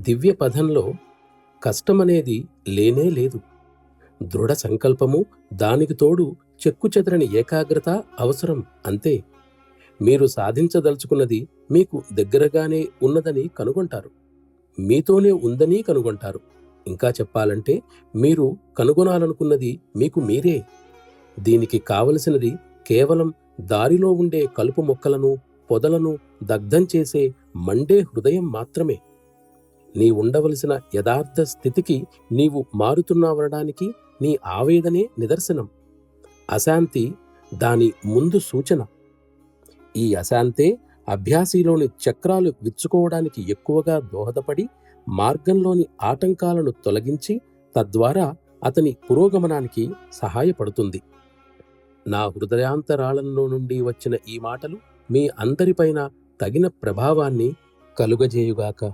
దివ్య పథంలో కష్టమనేది లేనే లేదు. దృఢ సంకల్పము, దానికి తోడు చెక్కుచెదరని ఏకాగ్రత అవసరం అంతే. మీరు సాధించదలుచుకున్నది మీకు దగ్గరగానే ఉన్నదని కనుగొంటారు. మీతోనే ఉందని కనుగొంటారు. ఇంకా చెప్పాలంటే మీరు కనుగొనాలనుకున్నది మీకు మీరే. దీనికి కావలసినది కేవలం దారిలో ఉండే కలుపు మొక్కలను, పొదలను దగ్ధం చేసే మండే హృదయం మాత్రమే. నీ ఉండవలసిన యథార్థ స్థితికి నీవు మారుతున్నావనడానికి నీ ఆవేదనే నిదర్శనం. అశాంతి దాని ముందు సూచన. ఈ అశాంతే అభ్యాసిలోని చక్రాలు విచ్చుకోవడానికి ఎక్కువగా దోహదపడి మార్గంలోని ఆటంకాలను తొలగించి తద్వారా అతని పురోగమనానికి సహాయపడుతుంది. నా హృదయాంతరాళంలో నుండి వచ్చిన ఈ మాటలు మీ అందరిపైన తగిన ప్రభావాన్ని కలుగజేయుగాక.